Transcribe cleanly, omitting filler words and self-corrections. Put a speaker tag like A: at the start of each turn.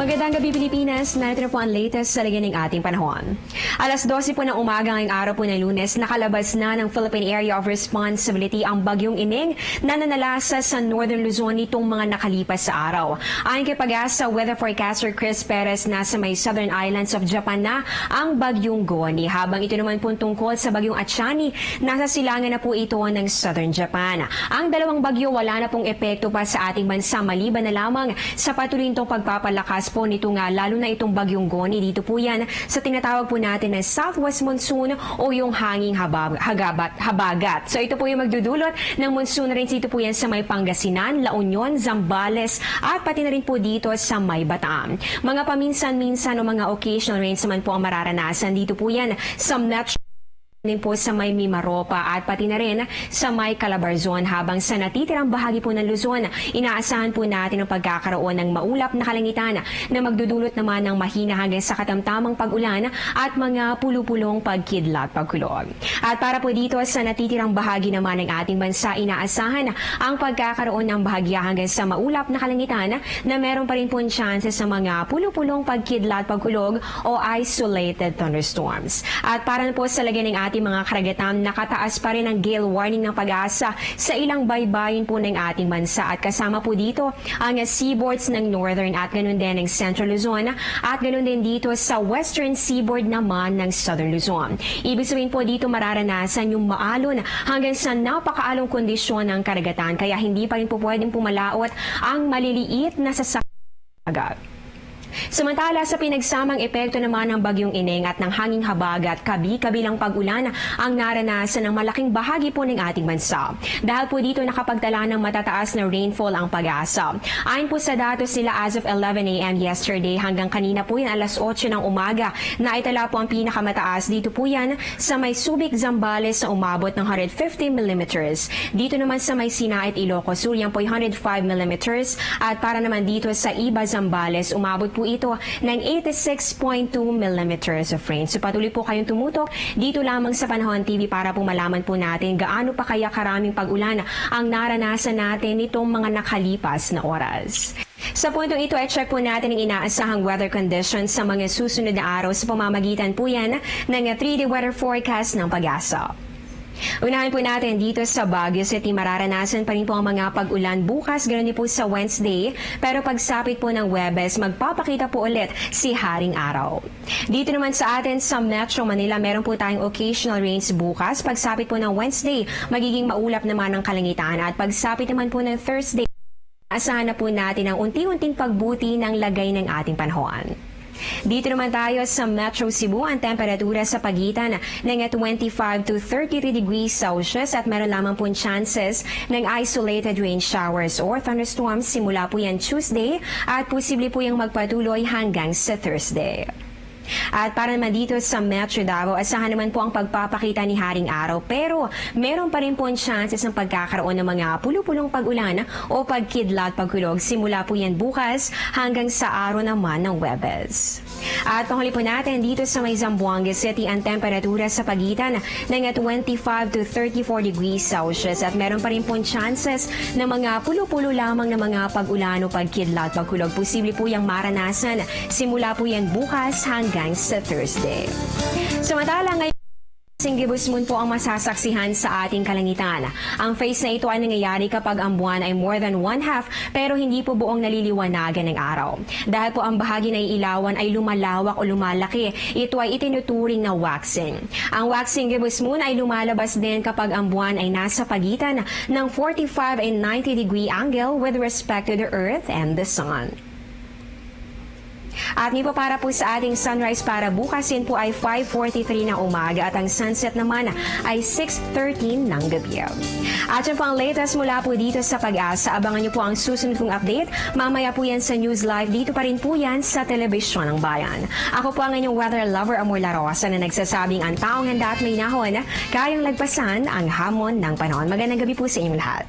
A: Magandang gabi Pilipinas, narito po ang latest sa lagyan ng ating panahon. Alas 12 po ng umaga ngayong araw po ng Lunes, nakalabas na ng Philippine Area of Responsibility ang bagyong Ining na nanalasa sa Northern Luzon nitong mga nakalipas sa araw. Ayon kay Pag-asa Weather Forecaster Chris Perez, nasa may Southern Islands of Japan na ang bagyong Goni. Habang ito naman po tungkol sa bagyong Achani, nasa silangan na po ito ng Southern Japan. Ang dalawang bagyo wala na pong epekto pa sa ating bansa maliban na lamang sa patuloy nitong pagpapalakas po nito nga, lalo na itong bagyong Goni. Dito po yan sa tinatawag po natin na Southwest Monsoon o yung hanging habagat. So ito po yung magdudulot ng monsoon rin. Dito po yan sa may Pangasinan, La Union, Zambales at pati na rin po dito sa may Bataan. Mga paminsan-minsan o mga occasional rains naman po ang mararanasan. Dito po yan sa Metro din po sa may Mimaropa at pati na rin sa may Calabarzon. Habang sa natitirang bahagi po ng Luzon, inaasahan po natin ang pagkakaroon ng maulap na kalangitan na magdudulot naman ng mahina hanggang sa katamtamang pag-ulan at mga pulupulong pagkidlat, pagkulog. At para po dito sa natitirang bahagi naman ng ating bansa, inaasahan ang pagkakaroon ng bahagya hanggang sa maulap na kalangitan na meron pa rin po chances sa mga pulupulong pagkidlat, pagkulog o isolated thunderstorms. At para po sa lagyan ng ating mga karagatan, nakataas pa rin ang gale warning ng Pag-asa sa ilang baybayin po ng ating bansa at kasama po dito ang seaboards ng Northern at ganun din ng Central Luzon at ganun din dito sa Western Seaboard naman ng Southern Luzon. Ibig sabihin po dito mararanasan yung maalon hanggang sa napakaalong kondisyon ng karagatan, kaya hindi pa rin po pwedeng pumalaot ang maliliit na sasakyan. Samantala, sa pinagsamang epekto naman ng bagyong Ining at ng hanging habagat, kabi-kabilang pag-ulan ang naranasan ng malaking bahagi po ng ating bansa. Dahil po dito nakapagtala ng matataas na rainfall ang Pag-asa. Ayon po sa datos nila as of 11 a.m. yesterday hanggang kanina po yan alas 8 ng umaga, na itala po ang pinakamataas. Dito po yan sa may Subic, Zambales na umabot ng 150 mm. Dito naman sa may Sinait, Ilocos Sur, yan po 105 mm. At para naman dito sa Iba, Zambales, umabot po ito ng 86.2 millimeters of rain. So patuloy po kayong tumutok dito lamang sa Panahon TV para po malaman po natin gaano pa kaya karaming pag-ulan ang naranasan natin nitong mga nakalipas na oras. Sa puntong ito ay check po natin ang inaasahang weather conditions sa mga susunod na araw sa pamamagitan po yan ng 3D weather forecast ng Pag-asa. Unahin po natin dito sa Baguio City, mararanasan pa rin po ang mga pag-ulan bukas, ganoon din po sa Wednesday, pero pagsapit po ng Huwebes, magpapakita po ulit si Haring Araw. Dito naman sa atin sa Metro Manila, meron po tayong occasional rains bukas, pagsapit po ng Wednesday, magiging maulap naman ang kalangitan at pagsapit naman po ng Thursday, asahan na po natin ang unti-unting pagbuti ng lagay ng ating panahon. Dito naman tayo sa Metro Cebu, ang temperatura sa pagitan ng 25 to 33 degrees Celsius at meron lamang po chances ng isolated rain showers or thunderstorms simula po yan Tuesday at posible po yung magpatuloy hanggang sa Thursday. At para naman dito sa Metro Davao, asahan naman po ang pagpapakita ni Haring Araw, pero meron pa rin po ang chances ng pagkakaroon ng mga pulupulong pag-ulan o pagkidlat, pagkulog simula po yan bukas hanggang sa araw naman ng Huwebes. At panghuli po natin dito sa may Zamboanga City, ang temperatura sa pagitan ng 25 to 34 degrees Celsius at meron pa rin po chances ng mga pulo-pulo lamang na mga pag-ulan o pagkidlat, pagkulog. Posible po yung maranasan simula po yan bukas hanggang sa Thursday. Samantala ngayon, Gibus Moon po ang masasaksihan sa ating kalangitan. Ang phase na ito ay nangyayari kapag ang buwan ay more than 1/2 pero hindi po buong naliliwanagan ng araw. Dahil po ang bahagi na iilawan ay lumalawak o lumalaki, ito ay itinuturing na waxing. Ang waxing Gibus Moon ay lumalabas din kapag ang buwan ay nasa pagitan ng 45 and 90 degree angle with respect to the Earth and the Sun. At po para po sa ating sunrise para bukas, yun po ay 5:43 ng umaga at ang sunset naman ay 6:13 ng gabi. At yun po ang latest mula po dito sa Pag-asa. Abangan niyo po ang susunod kong update. Mamaya po yan sa News Live. Dito pa rin po yan sa Telebisyon ng Bayan. Ako po ang inyong weather lover, Amor Larosa, na nagsasabing ang taong handa at may nahon, kayang lagpasan ang hamon ng panahon. Magandang gabi po sa inyong lahat.